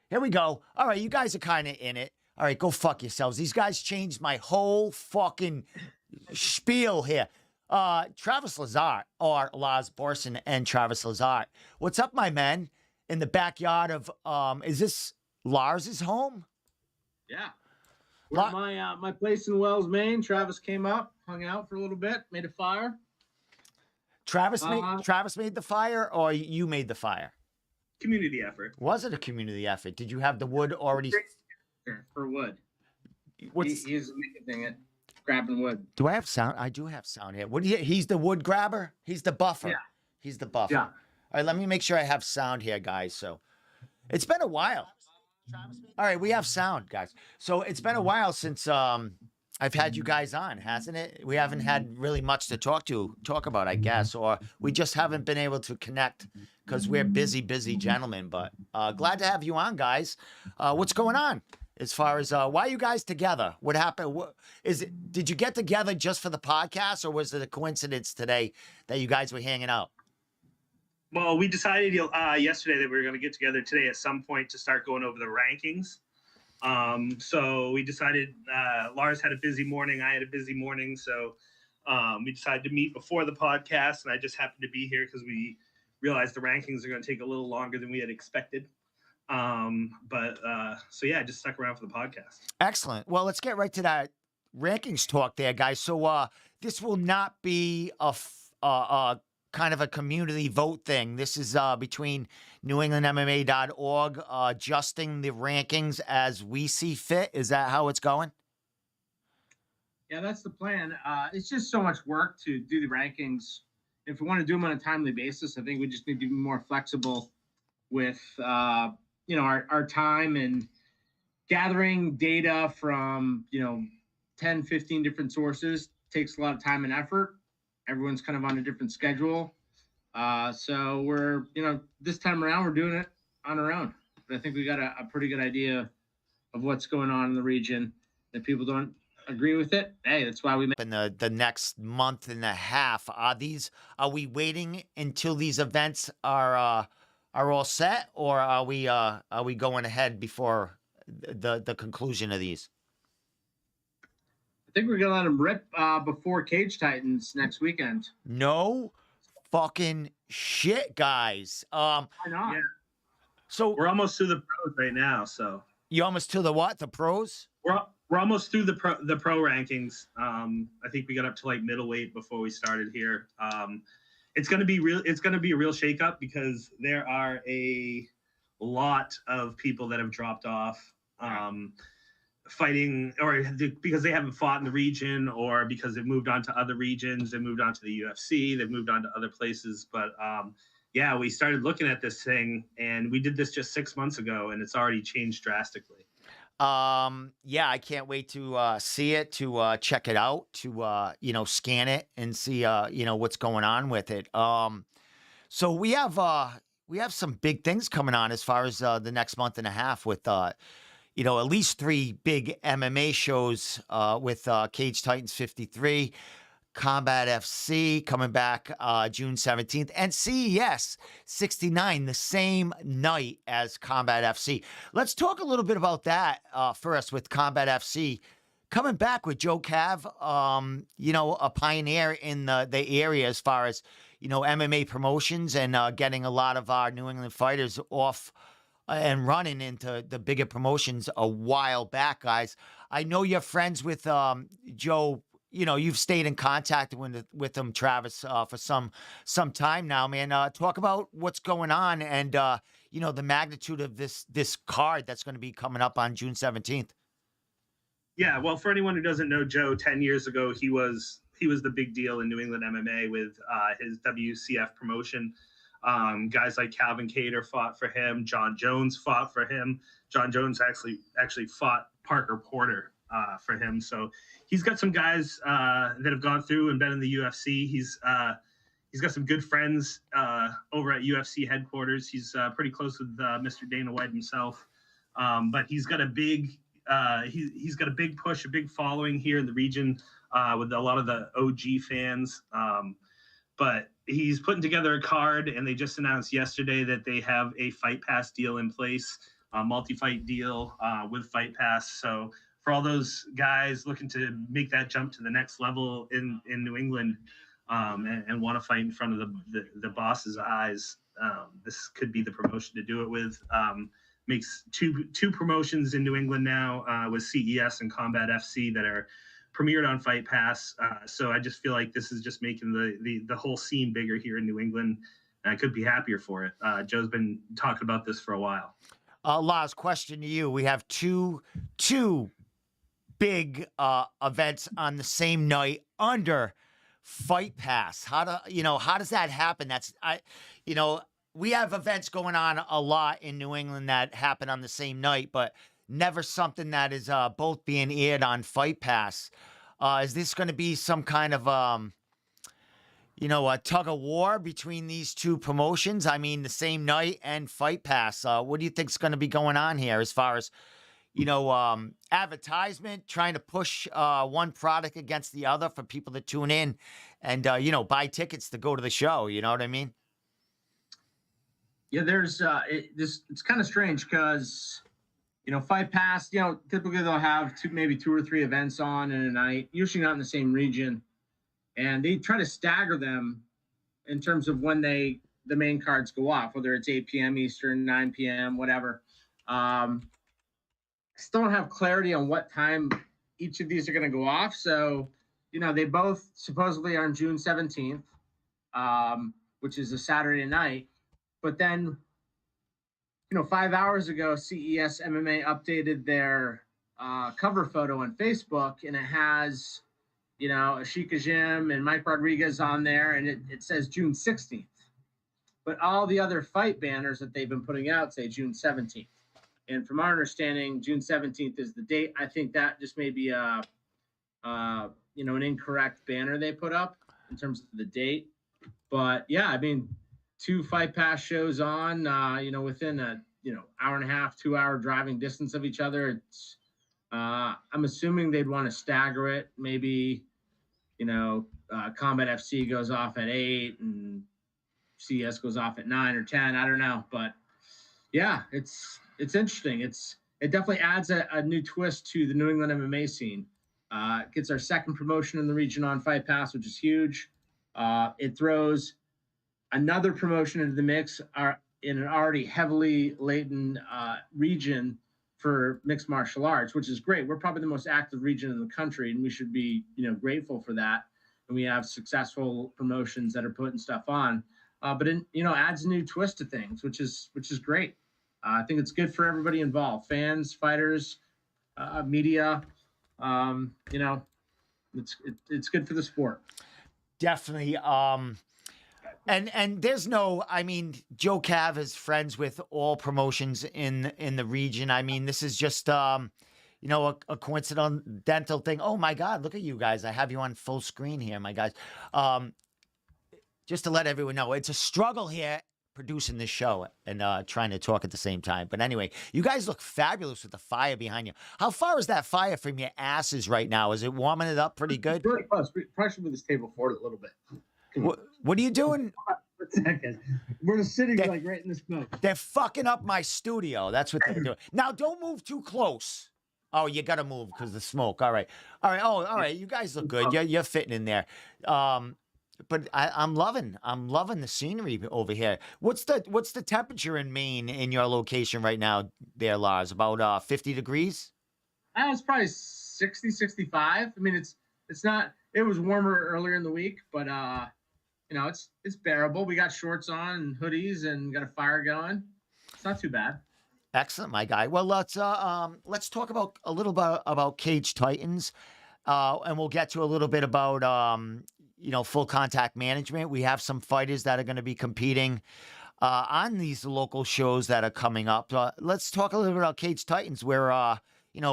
Here we go. All right, you guys are kind of in it. All right, go fuck yourselves. These guys changed my whole fucking spiel here. Travis Lazar, or Lars Borssen and Travis Lazar. What's up, my men? In the backyard of, is this Lars's home? Yeah. We're at my place in Wells, Maine. Travis came up, hung out for a little bit, made a fire. Travis made the fire, or you made the fire? Community effort. Was it a community effort? Did you have the wood already? For wood. He's making it, grabbing wood. Do I have sound? I do have sound here. What do you? He's the wood grabber. He's the buffer. Yeah. He's the buffer. Yeah. All right, let me make sure I have sound here, guys. So it's been a while. All right, we have sound, guys. So it's been a while since I've had you guys on, hasn't it? We haven't had really much to talk about, I guess, or we just haven't been able to connect because we're busy gentlemen. But glad to have you on, guys. What's going on as far as why are you guys together? What happened? Did you get together just for the podcast, or was it a coincidence today that you guys were hanging out? Well, we decided yesterday that we were going to get together today at some point to start going over the rankings. So we decided Lars had a busy morning. I had a busy morning. So we decided to meet before the podcast. And I just happened to be here because we realized the rankings are going to take a little longer than we had expected. So yeah, I just stuck around for the podcast. Excellent. Well, let's get right to that rankings talk there, guys. So this will not be a kind of a community vote thing. This is between NewEnglandMMA.org adjusting the rankings as we see fit. Is that how it's going? Yeah, that's the plan. It's just so much work to do the rankings. If we want to do them on a timely basis, I think we just need to be more flexible with our time and gathering data from 10, 15 different sources takes a lot of time and effort. Everyone's kind of on a different schedule. So we're, this time around, we're doing it on our own. But I think we got a pretty good idea of what's going on in the region. If people don't agree with it, hey, that's why we make in the next month and a half. Are we waiting until these events are all set, or are we going ahead before the conclusion of these? I think we're going to let them rip before Cage Titans next weekend. No fucking shit, guys. Why not? Yeah. So we're almost through the pros right now. So you almost to the what? The pros? We're almost through the pro rankings. I think we got up to like middleweight before we started here. It's going to be real. It's going to be a real shakeup because there are a lot of people that have dropped off. Fighting, or because they haven't fought in the region, or because they've moved on to other regions, they moved on to the UFC, they've moved on to other places. But yeah, we started looking at this thing, and we did this just 6 months ago, and it's already changed drastically. Yeah, I can't wait to see it, to check it out, to scan it and see what's going on with it. So we have some big things coming on as far as the next month and a half with at least 3 big MMA shows with Cage Titans 53, Combat FC coming back June 17th, and CES 69 the same night as Combat FC. Let's talk a little bit about that first with Combat FC. Coming back with Joe Cav, a pioneer in the area as far as, MMA promotions and getting a lot of our New England fighters off and running into the bigger promotions a while back, guys. I know you're friends with Joe. You've stayed in contact with him, Travis, for some time now, man. Talk about what's going on and the magnitude of this card that's going to be coming up on June 17th. Yeah, well, for anyone who doesn't know Joe, 10 years ago he was the big deal in New England MMA with his WCF promotion. Guys like Calvin Cater fought for him. John Jones fought for him. John Jones actually fought Parker Porter for him. So he's got some guys that have gone through and been in the UFC. He's got some good friends over at UFC headquarters. He's pretty close with Mr. Dana White himself. But he's got a big he's got a big push, a big following here in the region with a lot of the OG fans. But he's putting together a card, and they just announced yesterday that they have a Fight Pass deal in place multi-fight deal with Fight Pass. So for all those guys looking to make that jump to the next level in New England, and want to fight in front of the boss's eyes, this could be the promotion to do it with. Makes two promotions in New England now, with CES and Combat FC that are premiered on Fight Pass. So I just feel like this is just making the whole scene bigger here in New England. And I could be happier for it. Joe's been talking about this for a while. Lars, question to you. We have two big events on the same night under Fight Pass. How does that happen? We have events going on a lot in New England that happen on the same night, but never something that is both being aired on Fight Pass. Is this going to be some kind of a tug of war between these two promotions? I mean, the same night and Fight Pass. What do you think is going to be going on here as far as, advertisement, trying to push one product against the other for people to tune in and, buy tickets to go to the show? You know what I mean? Yeah, there's it's kind of strange because, Fight Pass, typically they'll have maybe two or three events on in a night, usually not in the same region. And they try to stagger them in terms of when the main cards go off, whether it's 8 p.m. Eastern, 9 p.m., whatever. Still don't have clarity on what time each of these are going to go off. So, they both supposedly are on June 17th, which is a Saturday night. But then, 5 hours ago, CES MMA updated their cover photo on Facebook, and it has, Ashika Jim and Mike Rodriguez on there, and it says June 16th. But all the other fight banners that they've been putting out say June 17th. And from our understanding, June 17th is the date. I think that just may be an incorrect banner they put up in terms of the date. But yeah, I mean, two Fight Pass shows on, within a, hour and a half, 2 hour driving distance of each other. It's, I'm assuming they'd want to stagger it. Maybe, Combat FC goes off at 8 and CS goes off at 9 or 10. I don't know, but yeah, it's interesting. It definitely adds a new twist to the New England MMA scene. It gets our second promotion in the region on Fight Pass, which is huge. It throws another promotion into the mix in an already heavily laden region for mixed martial arts, which is great. We're probably the most active region in the country, and we should be, grateful for that. And we have successful promotions that are putting stuff on. But it, adds a new twist to things, which is great. I think it's good for everybody involved: fans, fighters, media. It's good for the sport. Definitely. And there's no, I mean, Joe Cav is friends with all promotions in the region. I mean, this is just, a coincidental thing. Oh my God, look at you guys. I have you on full screen here, my guys. Just to let everyone know, it's a struggle here producing this show and trying to talk at the same time. But anyway, you guys look fabulous with the fire behind you. How far is that fire from your asses right now? Is it warming it up pretty good? Really close. We probably should move this table forward a little bit. What are you doing? A second. We're just sitting right in the smoke. They're fucking up my studio. That's what they're doing. Now, don't move too close. Oh, you got to move because the smoke. All right. Oh, all right. You guys look good. You're fitting in there. But I'm loving the scenery over here. What's the temperature in Maine in your location right now there, Lars? About 50 degrees? It's probably 60, 65. I mean, it's not, it was warmer earlier in the week, but it's bearable. We got shorts on and hoodies and got a fire going. It's not too bad. Excellent, my guy. Well, let's talk a little bit about Cage Titans, and we'll get to a little bit about full contact management. We have some fighters that are going to be competing on these local shows that are coming up. Let's talk a little bit about Cage Titans. We're a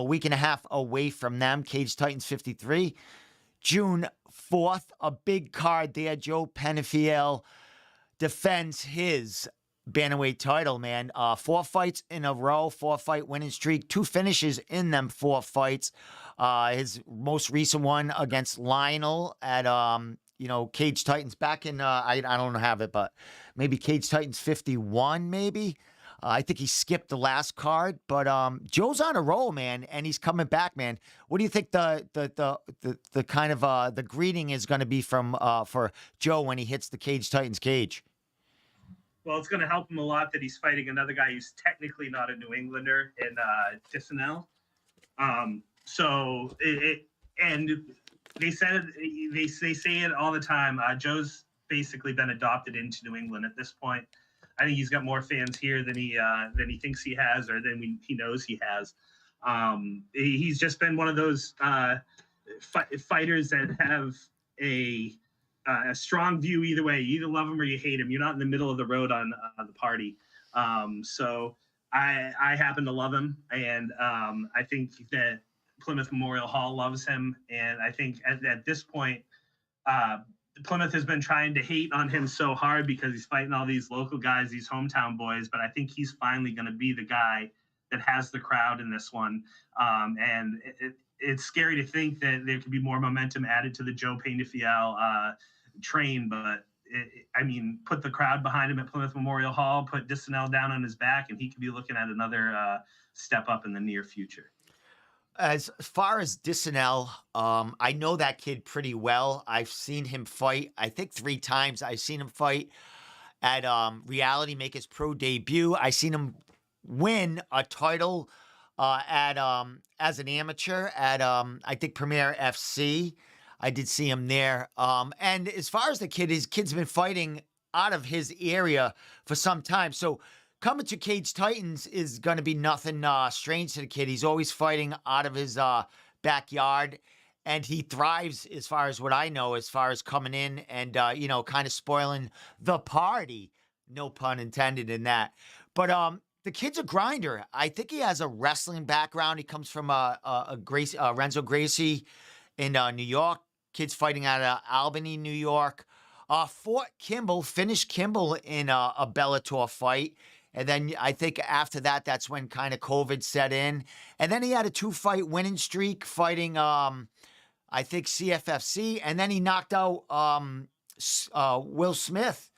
week and a half away from them. Cage Titans 53, June 4th, a big card there. Joe Penafiel defends his bantamweight title, man. 4 fights in a row, 4-fight winning streak, 2 finishes in them 4 fights. His most recent one against Lionel at Cage Titans back in I don't have it, but maybe Cage Titans 51, maybe. I think he skipped the last card, but Joe's on a roll, man, and he's coming back, man. What do you think the kind of the greeting is going to be from for Joe when he hits the Cage Titans cage? Well, it's going to help him a lot that he's fighting another guy who's technically not a New Englander in Dissanel. And they said they say it all the time. Joe's basically been adopted into New England at this point. I think he's got more fans here than he thinks he has, or than he knows he has. He's just been one of those fighters that have a strong view either way. You either love him or you hate him. You're not in the middle of the road on the party. So I happen to love him, and I think that Plymouth Memorial Hall loves him. And I think at this point, Plymouth has been trying to hate on him so hard because he's fighting all these local guys, these hometown boys. But I think he's finally going to be the guy that has the crowd in this one. And it's scary to think that there could be more momentum added to the Joe Peñafiel train. But put the crowd behind him at Plymouth Memorial Hall, put Dissanel down on his back, and he could be looking at another step up in the near future. As far as Dissanel, I know that kid pretty well. I've seen him fight, I think 3 times. I've seen him fight at Reality, make his pro debut. I seen him win a title at as an amateur at I think Premier FC. I did see him there. And as far as the kid, his kid's been fighting out of his area for some time. So coming to Cage Titans is going to be nothing strange to the kid. He's always fighting out of his backyard, and he thrives, as far as what I know, as far as coming in and, kind of spoiling the party. No pun intended in that. But the kid's a grinder. I think he has a wrestling background. He comes from Renzo Gracie in New York. Kid's fighting out of Albany, New York. Finished Kimball in a Bellator fight. And then I think after that, that's when kind of COVID set in. And then he had a 2-fight winning streak fighting, I think, CFFC. And then he knocked out Will Smith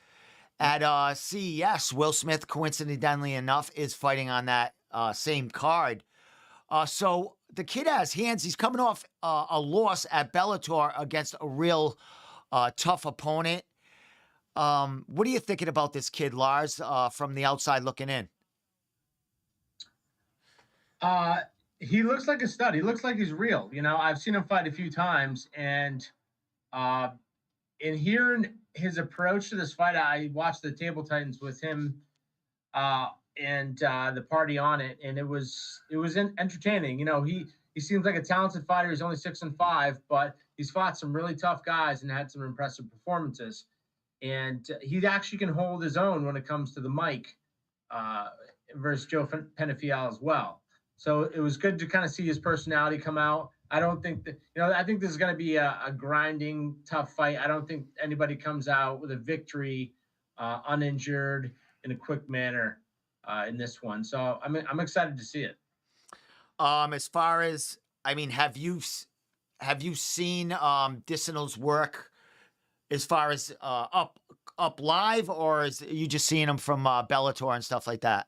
at CES. Will Smith, coincidentally enough, is fighting on that same card. So the kid has hands. He's coming off a loss at Bellator against a real tough opponent. What are you thinking about this kid, Lars, from the outside looking in? He looks like a stud. He looks like he's real. I've seen him fight a few times, and in hearing his approach to this fight, I watched the Table Titans with him and the party on it, and it was entertaining. He seems like a talented fighter. He's only 6'5", but he's fought some really tough guys and had some impressive performances. And he actually can hold his own when it comes to the mic versus Joe Peñafiel as well. So it was good to kind of see his personality come out. I don't think that, I think this is going to be a grinding, tough fight. I don't think anybody comes out with a victory uninjured in a quick manner in this one. So I'm excited to see it. As far as, have you seen Dissanel's work as far as up live, or is you just seeing him from Bellator and stuff like that?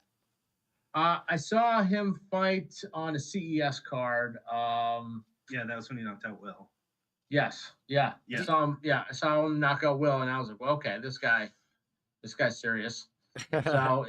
I saw him fight on a CES card. Yeah, that was when he knocked out Will. Yes, yeah. I saw him knock out Will, and I was like, well, okay, this guy's serious. So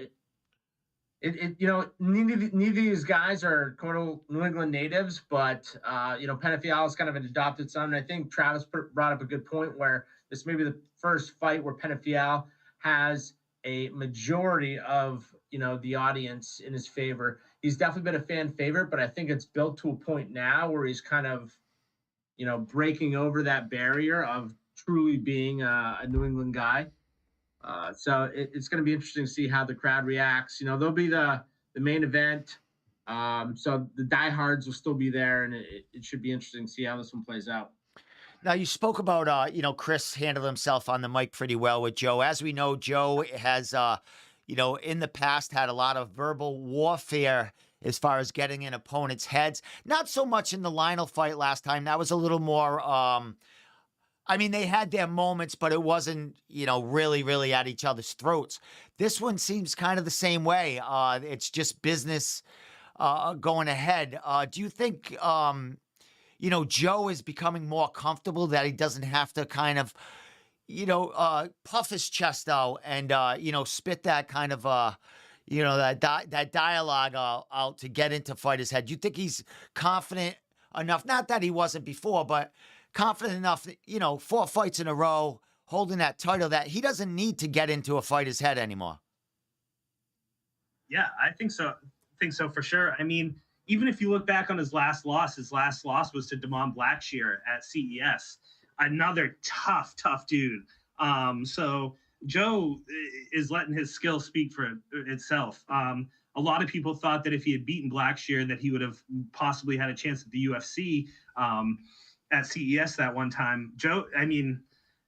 neither of these guys are quote New England natives, but Peñafiel is kind of an adopted son. And I think Travis brought up a good point where this may be the first fight where Peñafiel has a majority of the audience in his favor. He's definitely been a fan favorite, but I think it's built to a point now where he's kind of breaking over that barrier of truly being a New England guy. So it's going to be interesting to see how the crowd reacts. They'll be the main event. So the diehards will still be there, and it should be interesting to see how this one plays out. Now, you spoke about, Chris handled himself on the mic pretty well with Joe. As we know, Joe has, in the past had a lot of verbal warfare as far as getting in opponents' heads. Not so much in the Lionel fight last time. That was a little more I mean, they had their moments, but it wasn't, really, really at each other's throats. This one seems kind of the same way. It's just business going ahead. Do you think, Joe is becoming more comfortable that he doesn't have to kind of, puff his chest out and, spit that kind of, that dialogue out to get into fighters' head? Do you think he's confident enough? Not that he wasn't before, but confident enough, 4 fights in a row, holding that title, that he doesn't need to get into a fighter's head anymore. Yeah, I think so. Think so for sure. I mean, even if you look back on his last loss was to Damon Blackshear at CES, another tough dude. So Joe is letting his skill speak for itself. A lot of people thought that if he had beaten Blackshear, that he would have possibly had a chance at the UFC at CES that one time. Joe, I mean,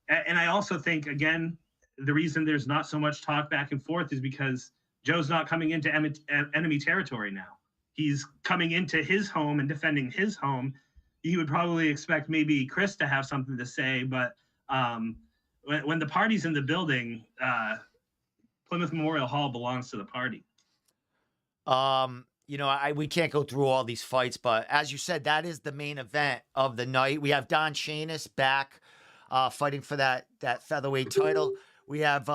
and I also think, again, the reason there's not so much talk back and forth is because Joe's not coming into enemy territory now. He's coming into his home and defending his home. You would probably expect maybe Chris to have something to say, but when the party's in the building, Plymouth Memorial Hall belongs to the party. We can't go through all these fights, but as you said, that is the main event of the night. We have Don Shanis back fighting for that featherweight title. We have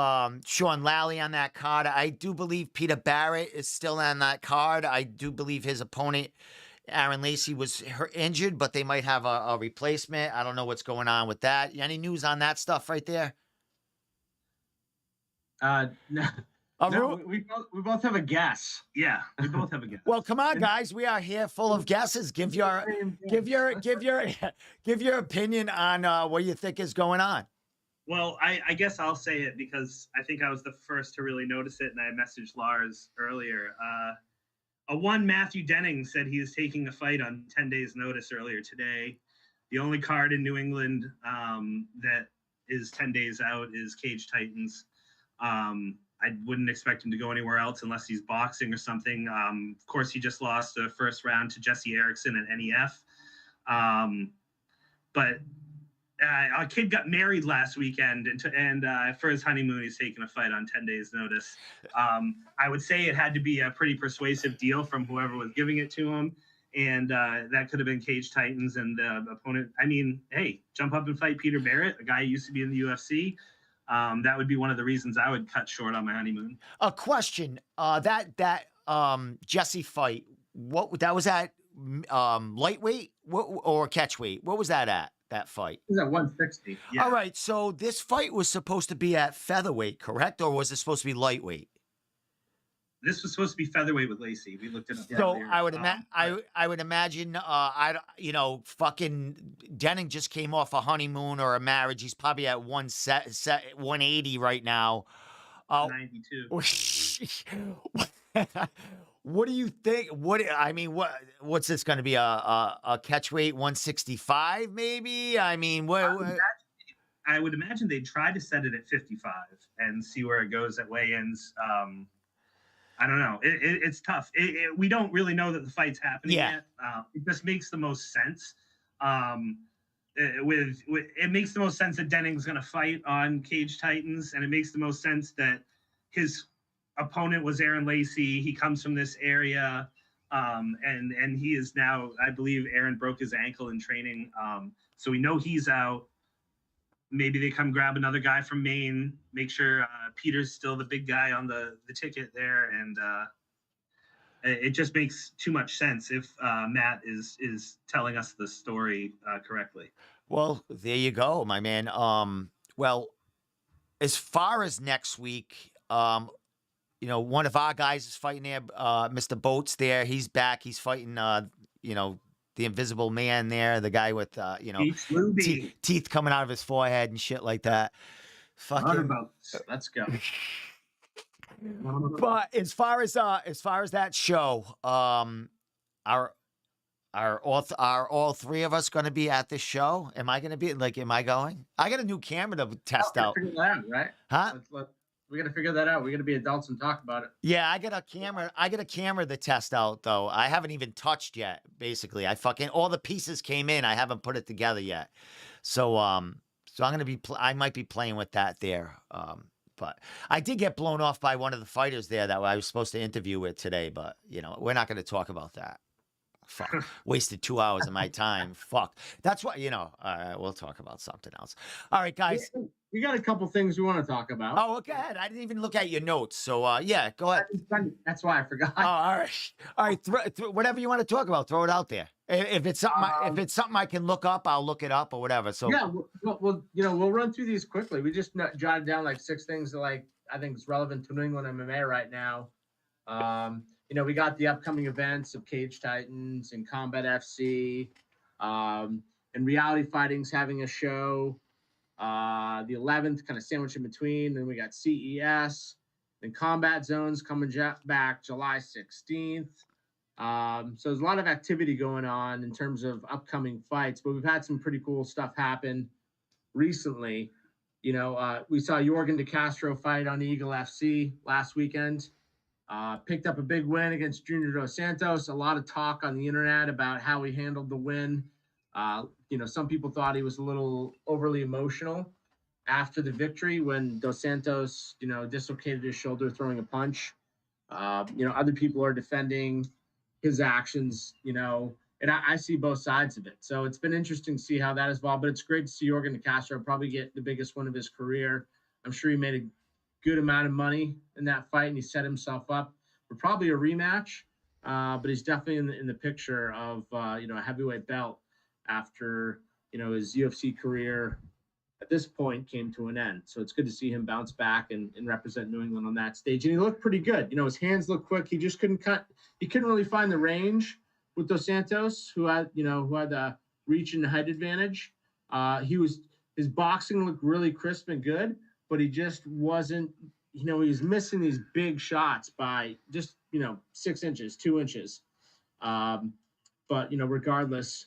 Sean Lally on that card. I do believe Peter Barrett is still on that card. I do believe his opponent, Aaron Lacey, was injured, but they might have a replacement. I don't know what's going on with that. Any news on that stuff right there? No. No, we both have a guess. Yeah, we both have a guess. Well, come on, guys. We are here full of guesses. Give your opinion on what you think is going on. Well, I guess I'll say it because I think I was the first to really notice it, and I messaged Lars earlier. Matthew Denning said he is taking a fight on 10 days' notice earlier today. The only card in New England that is 10 days out is Cage Titans. I wouldn't expect him to go anywhere else unless he's boxing or something. Of course, he just lost the first round to Jesse Erickson at NEF. But a kid got married last weekend, and for his honeymoon, he's taking a fight on 10 days' notice. I would say it had to be a pretty persuasive deal from whoever was giving it to him, and that could have been Cage Titans and the opponent. I mean, hey, jump up and fight Peter Barrett, a guy who used to be in the UFC. That would be one of the reasons I would cut short on my honeymoon. A question: that Jesse fight, what that was at lightweight or catchweight? What was that at? That fight? It was at 160. Yeah. All right, so this fight was supposed to be at featherweight, correct? Or was it supposed to be lightweight? This was supposed to be featherweight with Lacey. We looked it up. So I would imagine, fucking Denning just came off a honeymoon or a marriage. He's probably at 180 right now. 92. What do you think? What's this going to be? A catchweight 165 maybe? I mean, I would imagine they'd try to set it at 55 and see where it goes at weigh-ins. I don't know. It's tough. We don't really know that the fight's happening yet. It just makes the most sense. It makes the most sense that Denning's going to fight on Cage Titans, and it makes the most sense that his opponent was Aaron Lacey. He comes from this area, and he is now, I believe, Aaron broke his ankle in training, so we know he's out. Maybe they come grab another guy from Maine, make sure Peter's still the big guy on the ticket there, and it just makes too much sense if Matt is telling us the story correctly. Well, there you go, my man. Well, as far as next week, one of our guys is fighting there. Mr. Boat's there. He's back. He's fighting, the Invisible Man there, the guy with, teeth coming out of his forehead and shit like that. Fucking. Let's go. But as far as that show, are all three of us going to be at this show? Am I going to be am I going? I got a new camera to test out. Figure that out, right? Huh? We got to figure that out. We got to be adults and talk about it. Yeah, I got a camera to test out though. I haven't even touched yet. Basically, all the pieces came in. I haven't put it together yet. So So I'm gonna be I might be playing with that there. But I did get blown off by one of the fighters there that I was supposed to interview with today. But we're not gonna talk about that. Fuck. Wasted 2 hours of my time. Fuck. That's why, all right, we'll talk about something else. All right, guys. We got a couple things we want to talk about. Oh, go ahead. I didn't even look at your notes. So, yeah, go ahead. That's why I forgot. Oh, all right. All right. Whatever you want to talk about, throw it out there. If it's something I can look up, I'll look it up or whatever. So yeah, we'll run through these quickly. We just jotted down like 6 things that I think is relevant to New England MMA right now. We got the upcoming events of Cage Titans and Combat FC, and Reality Fighting's having a show. The 11th, kind of sandwiched in between. Then we got CES. Then Combat Zones coming back July 16th. So there's a lot of activity going on in terms of upcoming fights, but we've had some pretty cool stuff happen recently. We saw Jorgen De Castro fight on Eagle FC last weekend. Picked up a big win against Junior Dos Santos. A lot of talk on the internet about how he handled the win. Some people thought he was a little overly emotional after the victory when Dos Santos, dislocated his shoulder throwing a punch. Other people are defending his actions, and I see both sides of it. So it's been interesting to see how that has evolved, but it's great to see Jorgen De Castro probably get the biggest win of his career. I'm sure he made a good amount of money in that fight, and he set himself up for probably a rematch. But he's definitely in the picture of, a heavyweight belt after, his UFC career at this point came to an end. So it's good to see him bounce back and represent New England on that stage. And he looked pretty good. His hands looked quick. He just couldn't he couldn't really find the range with Dos Santos, who had the reach and height advantage. His boxing looked really crisp and good, but he just wasn't, he was missing these big shots by just, 6 inches, 2 inches. But regardless,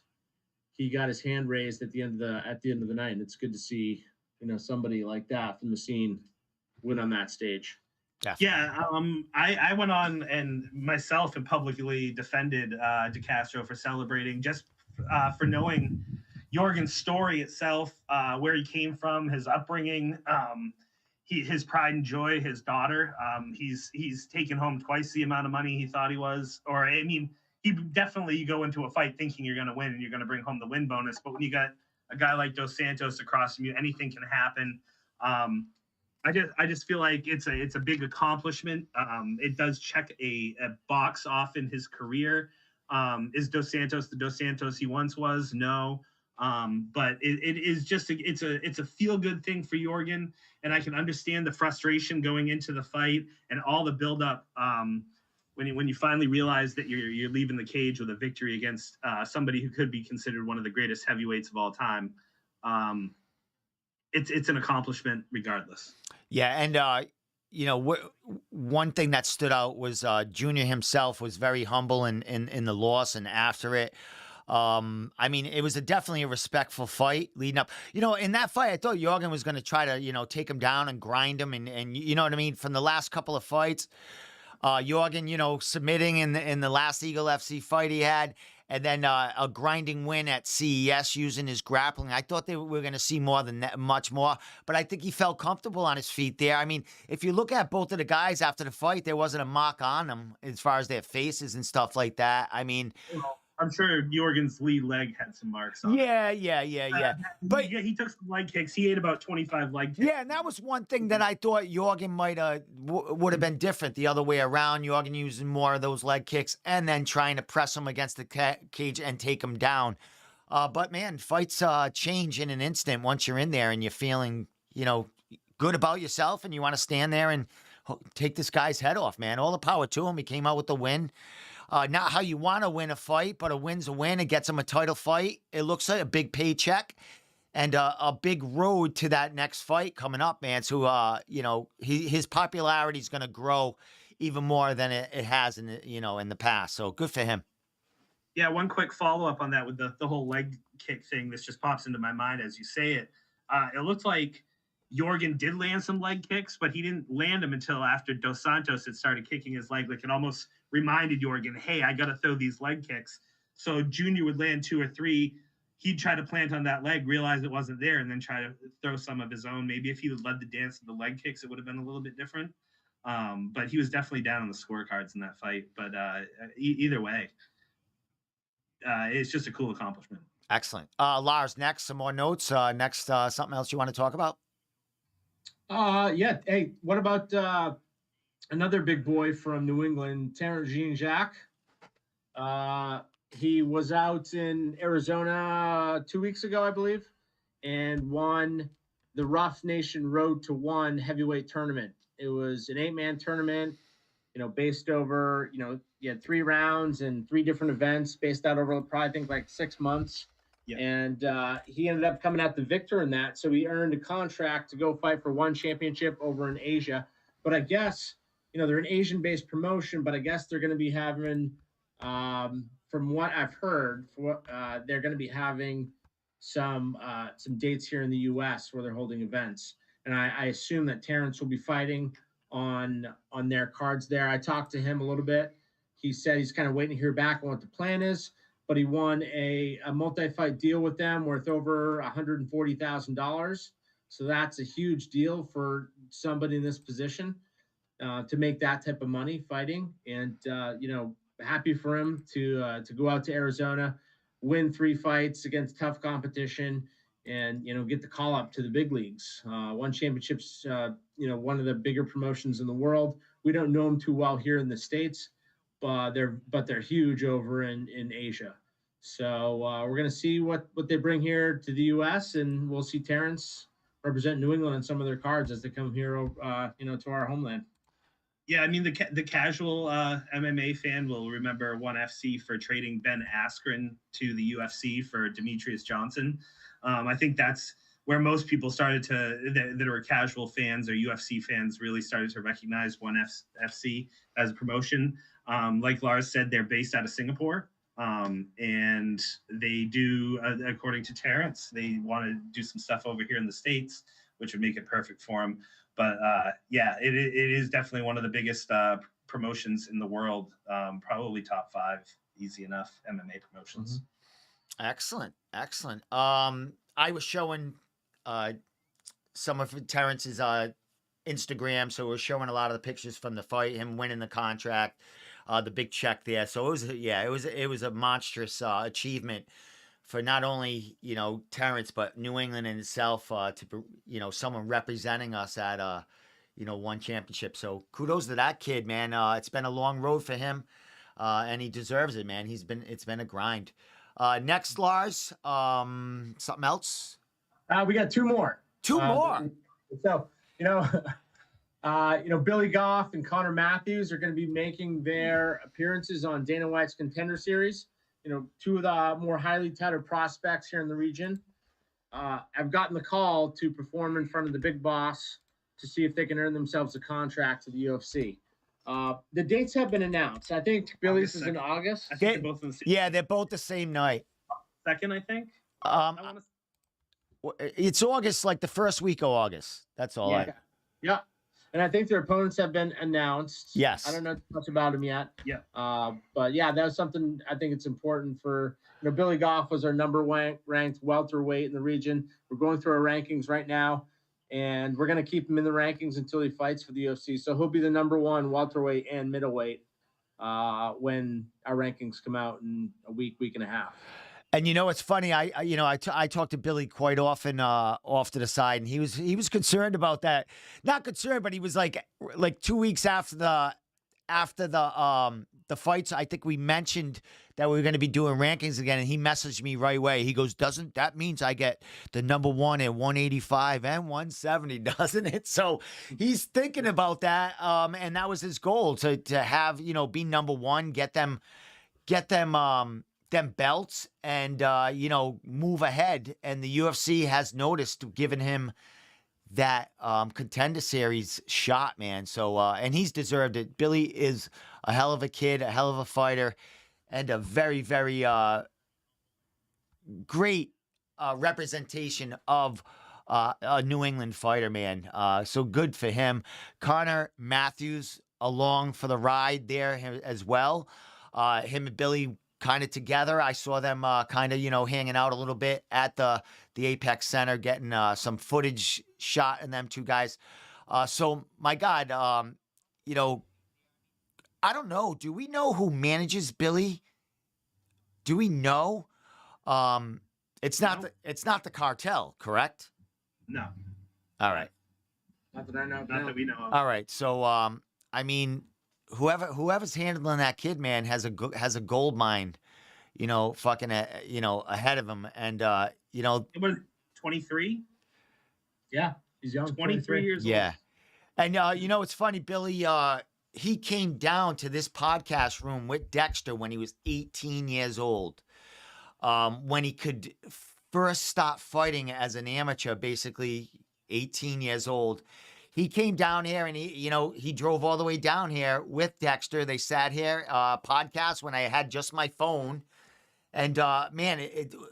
he got his hand raised at the end of the night, and it's good to see somebody like that from the scene win on that stage. Definitely. Yeah, I went on and myself and publicly defended De Castro for celebrating, just for knowing Jorgen's story itself, where he came from, his upbringing, his pride and joy, his daughter. He's taken home twice the amount of money he thought he was, or I mean. You go into a fight thinking you're going to win and you're going to bring home the win bonus. But when you got a guy like Dos Santos across from you, anything can happen. I just feel like it's a big accomplishment. It does check a box off in his career. Is Dos Santos the Dos Santos he once was? No. But it is just it's a feel good thing for Jorgen, and I can understand the frustration going into the fight and all the buildup. When you finally realize that you're leaving the cage with a victory against somebody who could be considered one of the greatest heavyweights of all time, it's an accomplishment regardless. Yeah, and one thing that stood out was Junior himself was very humble in the loss and after it. I mean, it was definitely a respectful fight leading up. In that fight, I thought Jorgen was going to try to take him down and grind him, and you know what I mean. From the last couple of fights. Jorgen, submitting in the last Eagle FC fight he had, and then a grinding win at CES using his grappling. I thought they were going to see more than that, much more, but I think he felt comfortable on his feet there. I mean, if you look at both of the guys after the fight, there wasn't a mark on them as far as their faces and stuff like that. I mean, I'm sure Jorgen's lead leg had some marks on it. Yeah. But he took some leg kicks. He ate about 25 leg kicks. Yeah, and that was one thing that I thought Jorgen might would have been different the other way around. Jorgen using more of those leg kicks and then trying to press him against the cage and take him down. But man, fights change in an instant once you're in there and you're feeling, good about yourself and you want to stand there and take this guy's head off, man. All the power to him. He came out with the win. Not how you want to win a fight, but a win's a win. It gets him a title fight. It looks like a big paycheck and a big road to that next fight coming up, man. So, his popularity is going to grow even more than it has in the past. So good for him. Yeah, one quick follow-up on that with the whole leg kick thing. This just pops into my mind as you say it. It looked like Jorgen did land some leg kicks, but he didn't land them until after Dos Santos had started kicking his leg. Like it almost reminded Jorgen, hey, I got to throw these leg kicks. So Junior would land 2 or 3. he'd try to plant on that leg, realize it wasn't there, and then try to throw some of his own. Maybe if he would led the dance with the leg kicks, it would have been a little bit different. But he was definitely down on the scorecards in that fight. But either way, it's just a cool accomplishment. Excellent. Lars, next, some more notes. Next, something else you want to talk about? Yeah. Hey, what about another big boy from New England, Terrence Jean-Jacques? He was out in Arizona 2 weeks ago, I believe, and won the Rough Nation Road to One heavyweight tournament. It was an 8-man tournament, based over, you had 3 rounds and 3 different events based out over probably, I think, like 6 months. Yeah. And he ended up coming out the victor in that. So he earned a contract to go fight for one championship over in Asia. But I guess, they're an Asian-based promotion, but I guess they're going to be having, from what I've heard, they're going to be having some dates here in the U.S. where they're holding events. And I assume that Terrence will be fighting on their cards there. I talked to him a little bit. He said he's kind of waiting to hear back on what the plan is, but he won a multi-fight deal with them worth over $140,000. So that's a huge deal for somebody in this position to make that type of money fighting. And, happy for him to go out to Arizona, win 3 fights against tough competition, and get the call up to the big leagues. One championships, one of the bigger promotions in the world. We don't know them too well here in the States, but they're huge over in Asia. So we're gonna see what they bring here to the U.S. and we'll see Terrence represent New England on some of their cards as they come here, to our homeland. Yeah, I mean, the casual MMA fan will remember ONE FC for trading Ben Askren to the UFC for Demetrius Johnson. I think that's where most people started that are casual fans or UFC fans really started to recognize ONE FC as a promotion. Like Lars said, they're based out of Singapore. And they do, according to Terrence, they want to do some stuff over here in the States, which would make it perfect for them. But yeah, it is definitely one of the biggest promotions in the world, probably top 5, easy enough MMA promotions. Mm-hmm. Excellent. I was showing some of Terrence's Instagram, so we're showing a lot of the pictures from the fight, him winning the contract, the big check there. So it was a monstrous achievement for not only Terrence but New England in itself to someone representing us at one championship. So kudos to that kid, man. It's been a long road for him, and he deserves it, man. It's been a grind. Next, Lars, something else? We got 2 more. 2 more. So Billy Goff and Connor Matthews are going to be making their appearances on Dana White's Contender Series. 2 of the more highly touted prospects here in the region. I've gotten the call to perform in front of the big boss to see if they can earn themselves a contract to the UFC. The dates have been announced. I think Billy's is in August. I think they're both in the same. Yeah, they're both the same night. 2nd, I think. It's August, like the first week of August. That's all. Yeah. And I think their opponents have been announced. Yes. I don't know too much about them yet. Yeah. But yeah, that was something I think it's important for. Billy Goff was our number 1 ranked welterweight in the region. We're going through our rankings right now, and we're going to keep him in the rankings until he fights for the UFC. So he'll be the number 1 welterweight and middleweight when our rankings come out in a week and a half. And it's funny. I talk to Billy quite often off to the side, and he was concerned about that. Not concerned, but he was like 2 weeks after the fights. I think we mentioned that we were going to be doing rankings again, and he messaged me right away. He goes, "Doesn't that means I get the number 1 at 185 and 170, doesn't it?" So he's thinking about that, and that was his goal to have be number 1, get them belts and move ahead. And the UFC has noticed, giving him that Contender Series shot, man. So and he's deserved it. Billy is a hell of a kid, a hell of a fighter, and a very, very great representation of a New England fighter, man. So good for him. Connor Matthews along for the ride there as well. Him and Billy kind of together. I saw them kind of, hanging out a little bit at the Apex Center, getting some footage shot in them two guys. So my God, I don't know. Do we know who manages Billy? Do we know? It's not No. it's not the cartel, correct? No, All right. Not that I know. not that we know of. All right. So I mean, whoever's handling that kid, man, has a gold mine, fucking ahead of him, and It was 23, Yeah, he's young. 23 years yeah. old. And it's funny, Billy, he came down to this podcast room with Dexter when he was 18 years old. When he could first start fighting as an amateur, basically 18 years old. He came down here and he drove all the way down here with Dexter. They sat here, podcast when I had just my phone. And man,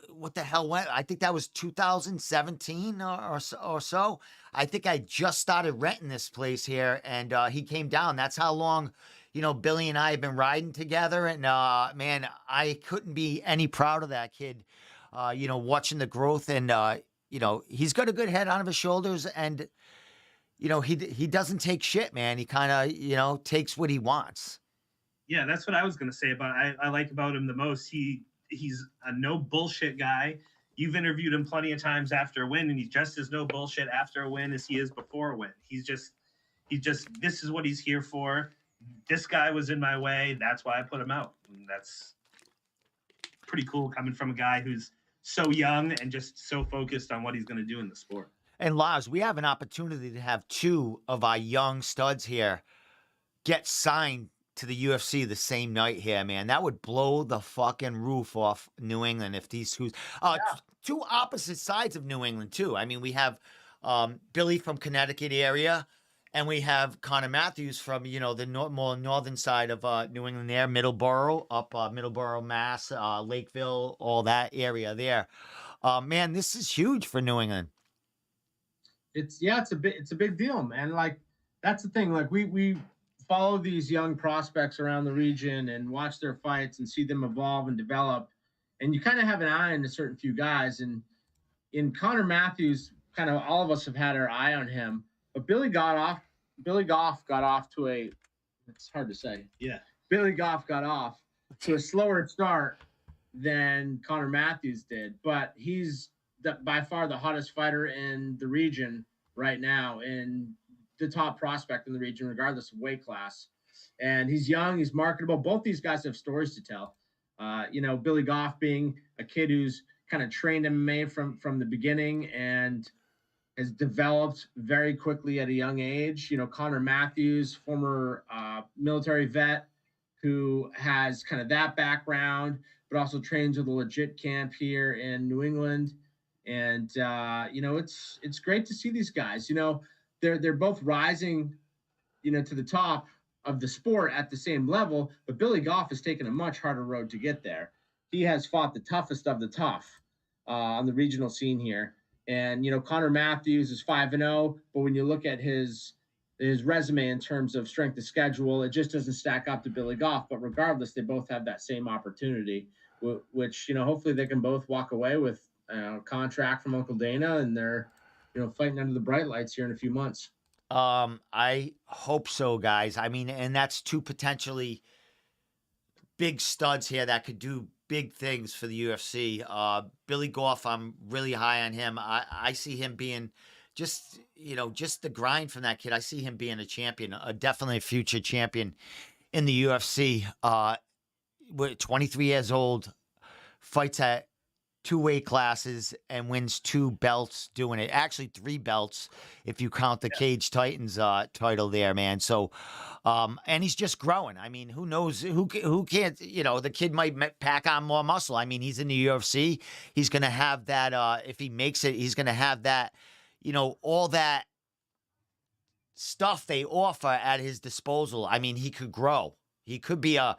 what the hell went? I think that was 2017 or so. I think I just started renting this place here, and he came down. That's how long, Billy and I have been riding together. And man, I couldn't be any proud of that kid. Watching the growth, and he's got a good head on his shoulders, and he doesn't take shit, man. He kind of takes what he wants. Yeah, that's what I was going to say about I like about him the most. He's a no bullshit guy. You've interviewed him plenty of times after a win, and he's just as no bullshit after a win as he is before a win. He's just this is what he's here for. This guy was in my way. That's why I put him out. And that's pretty cool coming from a guy who's so young and just so focused on what he's going to do in the sport. And Lars, we have an opportunity to have two of our young studs here get signed to the UFC the same night here, man. That would blow the fucking roof off New England if these two, two opposite sides of New England too. I mean, we have Billy from Connecticut area, and we have Connor Matthews from the more northern side of New England there, Middleborough, up Middleborough, Mass, Lakeville, all that area there. Man, this is huge for New England. It's a big deal, man. Like, that's the thing. Like, we follow these young prospects around the region and watch their fights and see them evolve and develop. And you kind of have an eye on a certain few guys. And in Connor Matthews, kind of all of us have had our eye on him. But Billy Goff got off to it's hard to say. Yeah. Billy Goff got off to a slower start than Connor Matthews did. But he's by far the hottest fighter in the region right now, and the top prospect in the region, regardless of weight class. And he's young, he's marketable. Both these guys have stories to tell. Billy Goff being a kid who's kind of trained MMA from the beginning and has developed very quickly at a young age. Connor Matthews, former military vet who has kind of that background, but also trains with a legit camp here in New England. And it's great to see these guys. They're both rising, to the top of the sport at the same level. But Billy Goff has taken a much harder road to get there. He has fought the toughest of the tough on the regional scene here. And Connor Matthews is 5-0, but when you look at his resume in terms of strength of schedule, it just doesn't stack up to Billy Goff. But regardless, they both have that same opportunity, which hopefully they can both walk away with contract from Uncle Dana, and they're fighting under the bright lights here in a few months. I hope so, guys. I mean, and that's two potentially big studs here that could do big things for the UFC. Billy Goff, I'm really high on him. I see him being just the grind from that kid. I see him being a champion, definitely a future champion in the UFC. 23 years old, fights at 2 weight classes and wins 2 belts doing it. Actually 3 belts if you count the Cage Titans title there, man. So and he's just growing. I mean, who knows who can't, the kid might pack on more muscle. I mean, he's in the UFC. He's going to have that if he makes it, he's going to have that, all that stuff they offer at his disposal. I mean, he could grow. He could be a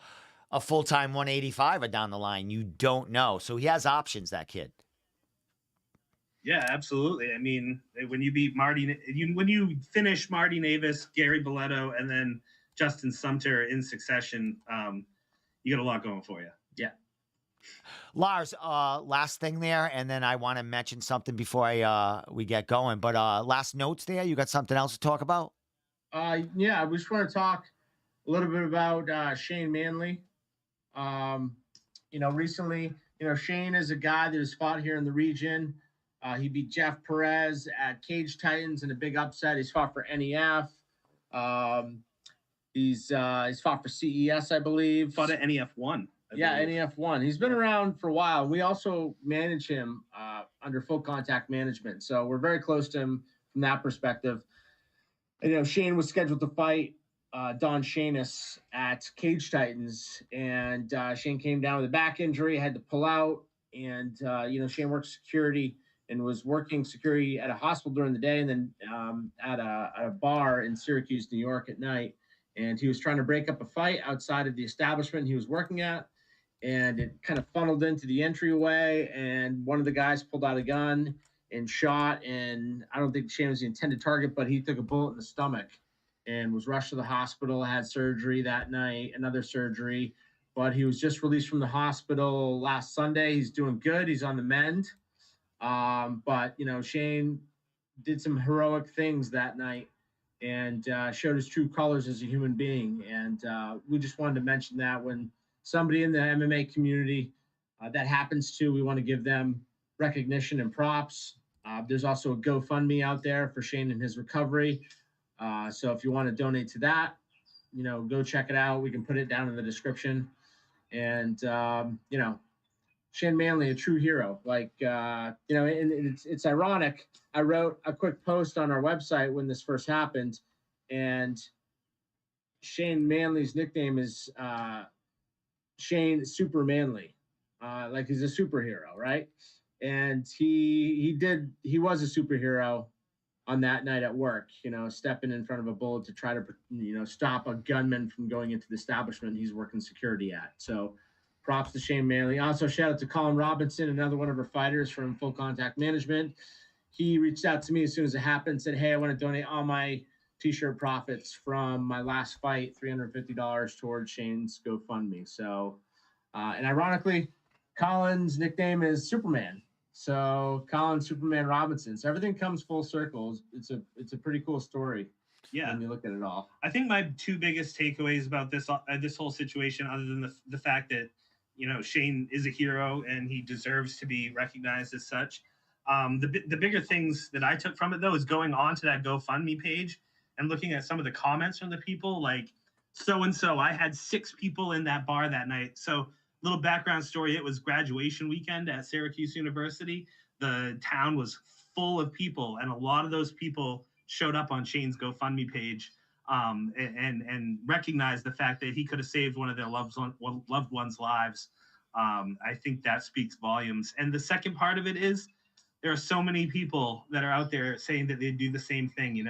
full-time 185er down the line. You don't know. So he has options, that kid. Yeah, absolutely. I mean, when you beat when you finish Marty Navis, Gary Boletto, and then Justin Sumter in succession, you got a lot going for you. Yeah. Lars, last thing there, and then I want to mention something before we get going. But last notes there. You got something else to talk about? Yeah, we just want to talk a little bit about Shane Manley. Um, recently, Shane is a guy that has fought here in the region. He beat Jeff Perez at Cage Titans in a big upset. He's fought for NEF. Um, he's fought for CES, I believe. Fought at NEF one. Yeah, NEF one. He's been around for a while. We also manage him under full contact management, so we're very close to him from that perspective. And, Shane was scheduled to fight Don Shanis at Cage Titans, and Shane came down with a back injury, had to pull out, and Shane worked security and was working security at a hospital during the day, and then at a bar in Syracuse, New York, at night. And he was trying to break up a fight outside of the establishment he was working at, and it kind of funneled into the entryway, and one of the guys pulled out a gun and shot, and I don't think Shane was the intended target, but he took a bullet in the stomach and was rushed to the hospital, had surgery that night, another surgery, but he was just released from the hospital last Sunday. He's doing good. He's on the mend. But Shane did some heroic things that night and showed his true colors as a human being. And we just wanted to mention that when somebody in the MMA community that happens to, we want to give them recognition and props. There's also a GoFundMe out there for Shane and his recovery. So if you want to donate to that, go check it out. We can put it down in the description. And, Shane Manley, a true hero. And it's ironic. I wrote a quick post on our website when this first happened, and Shane Manley's nickname is Shane Super Manley. Like he's a superhero, right? And he was a superhero on that night at work, stepping in front of a bullet to try to, stop a gunman from going into the establishment he's working security at. So props to Shane Manley. Also, shout out to Colin Robinson, another one of our fighters from Full Contact Management. He reached out to me as soon as it happened, said, hey, I want to donate all my t-shirt profits from my last fight, $350 towards Shane's GoFundMe. So, and ironically, Colin's nickname is Superman. So Colin Superman Robinson. So everything comes full circle. It's a pretty cool story. Yeah, when you look at it all. I think my two biggest takeaways about this whole situation, other than the fact that Shane is a hero and he deserves to be recognized as such. The bigger things that I took from it, though, is going on to that GoFundMe page and looking at some of the comments from the people, like so-and-so. I had 6 people in that bar that night. So little background story, it was graduation weekend at Syracuse University. The town was full of people, and a lot of those people showed up on Shane's GoFundMe page and recognized the fact that he could have saved one of their loved ones' lives. I think that speaks volumes. And the second part of it is there are so many people that are out there saying that they do the same thing,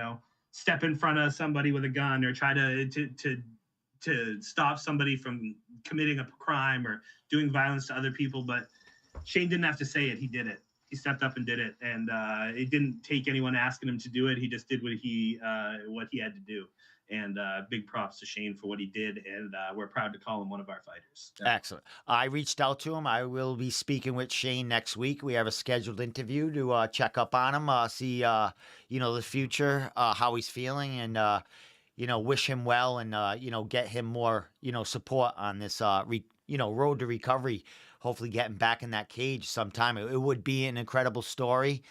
step in front of somebody with a gun or try to stop somebody from committing a crime or doing violence to other people. But Shane didn't have to say it. He did it. He stepped up and did it. And it didn't take anyone asking him to do it. He just did what he had to do. And big props to Shane for what he did. And we're proud to call him one of our fighters. Excellent. I reached out to him. I will be speaking with Shane next week. We have a scheduled interview to check up on him, see, the future, how he's feeling, and, wish him well and, get him more, support on this, road to recovery, hopefully getting back in that cage sometime. It would be an incredible story.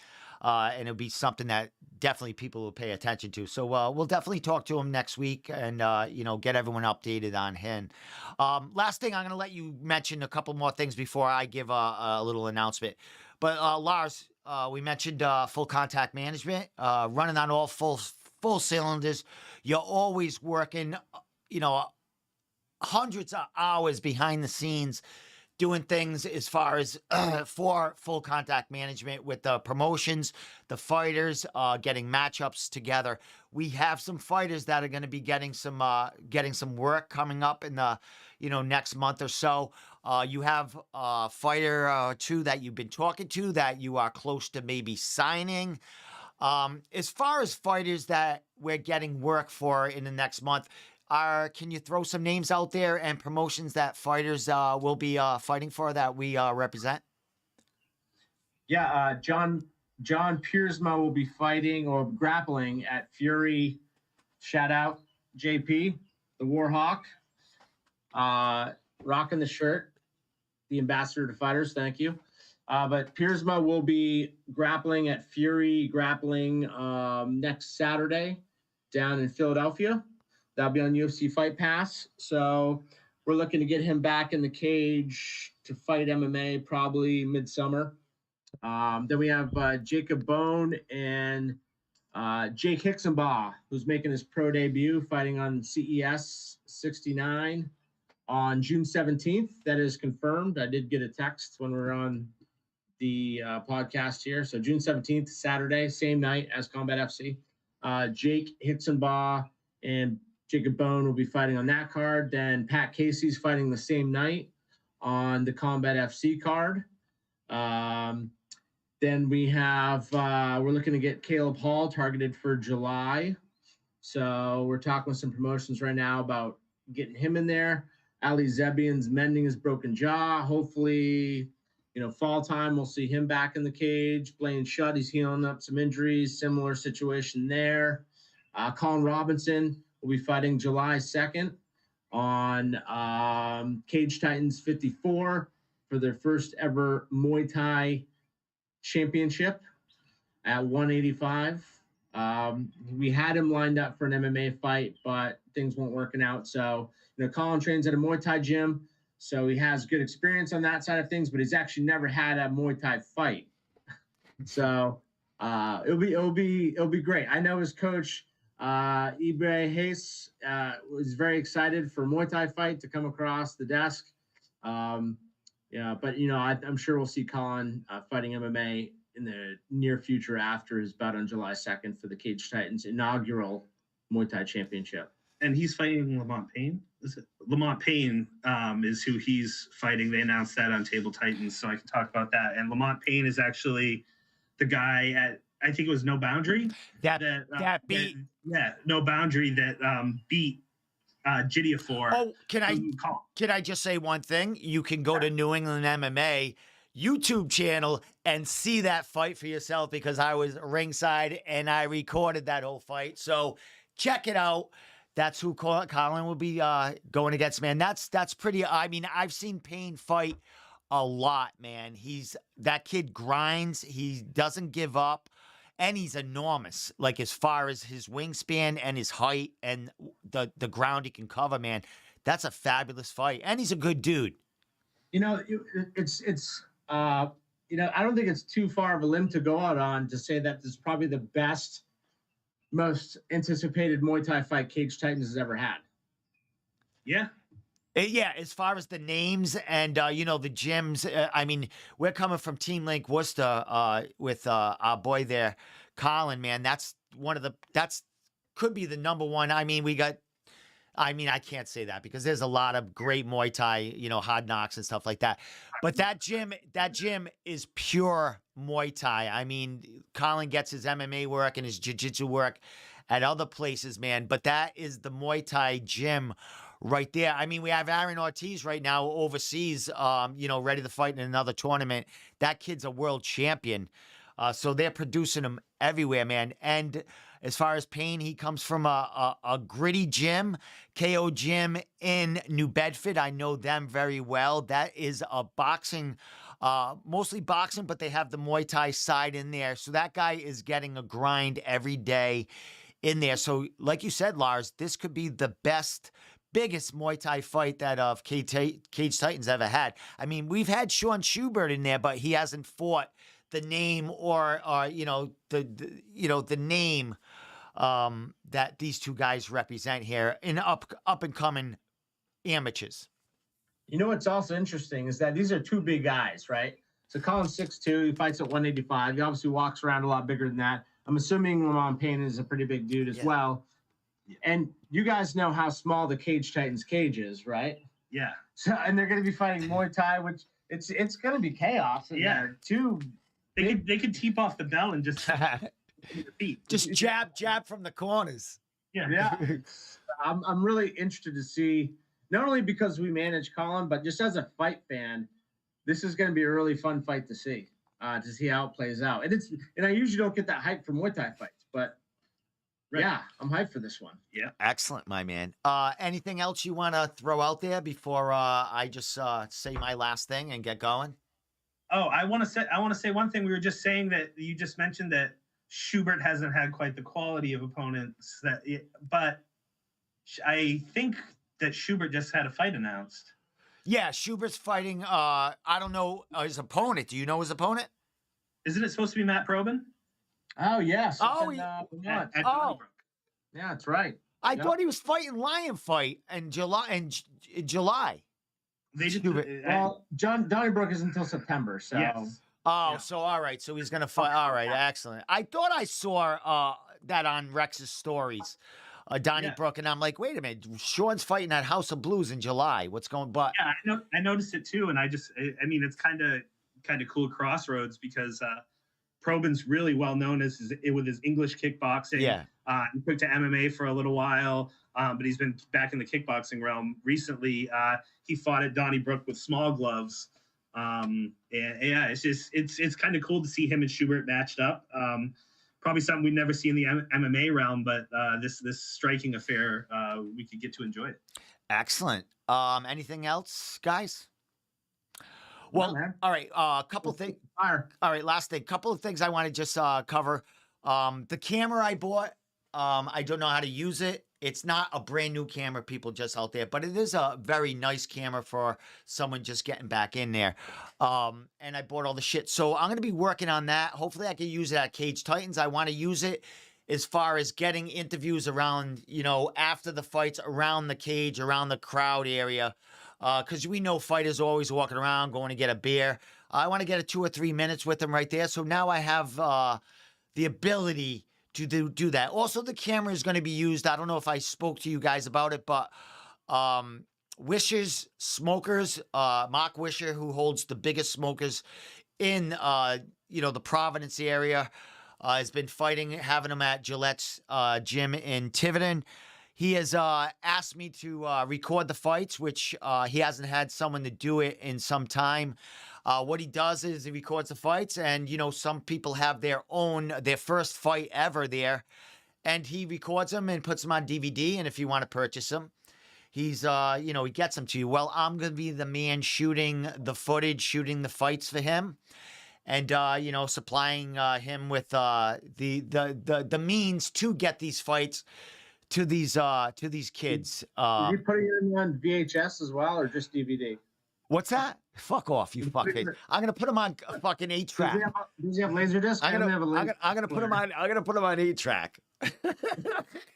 And it'll be something that definitely people will pay attention to. So we'll definitely talk to him next week and, get everyone updated on him. Last thing, I'm going to let you mention a couple more things before I give a little announcement. But Lars, we mentioned Full Contact Management, running on all full cylinders. You're always working, hundreds of hours behind the scenes doing things as far as for Full Contact Management with the promotions, the fighters, getting matchups together. We have some fighters that are going to be getting some work coming up in the next month or so. You have a fighter or two that you've been talking to that you are close to maybe signing. As far as fighters that we're getting work for in the next month, can you throw some names out there and promotions that fighters will be fighting for that we represent? Yeah, John Piersma will be fighting or grappling at Fury. Shout out JP, the Warhawk, rocking the shirt, the ambassador to fighters. Thank you. But Piersma will be grappling at Fury Grappling next Saturday down in Philadelphia. That'll be on UFC Fight Pass. So we're looking to get him back in the cage to fight MMA probably midsummer. Then we have Jacob Bone and Jake Hicksonbaugh, who's making his pro debut, fighting on CES 69 on June 17th. That is confirmed. I did get a text when we were on the podcast here. So June 17th, Saturday, same night as Combat FC. Jake Hicksonbaugh and Jacob Bone will be fighting on that card. Then Pat Casey's fighting the same night on the Combat FC card. Then we have, we're looking to get Caleb Hall targeted for July. So we're talking with some promotions right now about getting him in there. Ali Zebian's mending his broken jaw. Hopefully, fall time, we'll see him back in the cage. Blaine Shutt, he's healing up some injuries. Similar situation there. Colin Robinson will be fighting July 2nd on Cage Titans 54 for their first ever Muay Thai championship at 185. We had him lined up for an MMA fight, but things weren't working out. So, Colin trains at a Muay Thai gym, so he has good experience on that side of things, but he's actually never had a Muay Thai fight. So it'll be great. I know his coach Ibre Hayes was very excited for a Muay Thai fight to come across the desk. Yeah, but I'm sure we'll see Colin fighting MMA in the near future after his bout on July 2nd for the Cage Titans inaugural Muay Thai Championship. And he's fighting Lamont Payne. Is it Lamont Payne is who he's fighting? They announced that on Table Titans, so I can talk about that. And Lamont Payne is actually the guy at, I think it was No Boundary That beat. No Boundary that beat Jidiafor. Oh, can I just say one thing? You can go to New England MMA YouTube channel and see that fight for yourself, because I was ringside and I recorded that whole fight. So check it out. That's who Colin will be going against, man. That's pretty. I mean, I've seen Payne fight a lot, man. That kid grinds. He doesn't give up. And he's enormous, like as far as his wingspan and his height and the ground he can cover, man. That's a fabulous fight. And he's a good dude. I don't think it's too far of a limb to go out on to say that this is probably the best, most anticipated Muay Thai fight Cage Titans has ever had. Yeah. Yeah, as far as the names and, the gyms, I mean, we're coming from Team Link Worcester with our boy there, Colin, man. That's could be the number one. I mean, I can't say that because there's a lot of great Muay Thai, hard knocks and stuff like that. But that gym is pure Muay Thai. I mean, Colin gets his MMA work and his jiu-jitsu work at other places, man. But that is the Muay Thai gym right there. I mean, we have Aaron Ortiz right now overseas, ready to fight in another tournament. That kid's a world champion. So they're producing him everywhere, man. And as far as Payne, he comes from a gritty gym, KO Gym in New Bedford. I know them very well. That is a boxing, mostly boxing, but they have the Muay Thai side in there. So that guy is getting a grind every day in there. So like you said, Lars, this could be the biggest Muay Thai fight that Cage Titans ever had. I mean, we've had Sean Schubert in there, but he hasn't fought the name or the name that these two guys represent here in up and coming amateurs. What's also interesting is that these are two big guys, right? So Colin's 6'2", he fights at 185. He obviously walks around a lot bigger than that. I'm assuming Lamont Payne is a pretty big dude as well. And you guys know how small the Cage Titans cage is, right? Yeah. So, and they're going to be fighting Muay Thai, which it's going to be chaos. And they could teep off the bell and just just jab from the corners. Yeah. I'm really interested to see, not only because we manage Colin, but just as a fight fan, this is going to be a really fun fight to see how it plays out. And I usually don't get that hype from Muay Thai fights, but Right. yeah, I'm hyped for this one. Yeah. Excellent, my man. Anything else you want to throw out there before I just say my last thing and get going? Oh, I want to say one thing. We were just saying that you just mentioned that Schubert hasn't had quite the quality of opponents but I think that Schubert just had a fight announced. Yeah, Schubert's fighting. I don't know his opponent. Do you know his opponent? Isn't it supposed to be Matt Probin? Oh yes. Oh, At Oh. Donnybrook. Yeah, that's right. I Yep. thought he was fighting Lion Fight in July. In July. They just Schubert. Well, Donnybrook is until September, so yes. Oh, Yeah. so all right. So he's gonna fight. All right, excellent. I thought I saw that on Rex's stories, Donnybrook, and I'm like, wait a minute, Sean's fighting at House of Blues in July. What's going? But Yeah, I noticed it too, and I mean, it's kind of cool crossroads because Probin's really well known with his English kickboxing. yeah, He took to MMA for a little while, but he's been back in the kickboxing realm recently. He fought at Donnybrook with small gloves. And yeah, it's kind of cool to see him and Schubert matched up. Probably something we'd never see in the MMA realm, but this striking affair, we could get to enjoy it. excellent. Anything else, guys? Well, man. all right. A couple things. fire. All right, last thing. Couple of things I want to just cover. The camera I bought, I don't know how to use it. It's not a brand new camera, people just out there, but it is a very nice camera for someone just getting back in there. And I bought all the shit. So I'm going to be working on that. Hopefully I can use it at Cage Titans. I want to use it as far as getting interviews around, after the fights, around the cage, around the crowd area. Because we know fighters are always walking around, going to get a beer. I want to get a 2 or 3 minutes with them right there. So now I have the ability to do that. Also, the camera is going to be used. I don't know if I spoke to you guys about it, but Wisher's Smokers, Mark Wisher, who holds the biggest smokers in, the Providence area, has been fighting, having them at Gillette's gym in Tiverton. He has asked me to record the fights, which he hasn't had someone to do it in some time. What he does is he records the fights, and, some people have their first fight ever there, and he records them and puts them on DVD, and if you want to purchase them, he's, he gets them to you. Well, I'm going to be the man shooting the footage, shooting the fights for him, and, supplying him with the means to get these fights to these kids. Are you putting it on VHS as well, or just DVD? What's that? Fuck off, you fuckhead. I'm gonna put them on a fucking 8-track. Does he have Laserdisc? I'm gonna put them on. I'm gonna put them on 8-track. I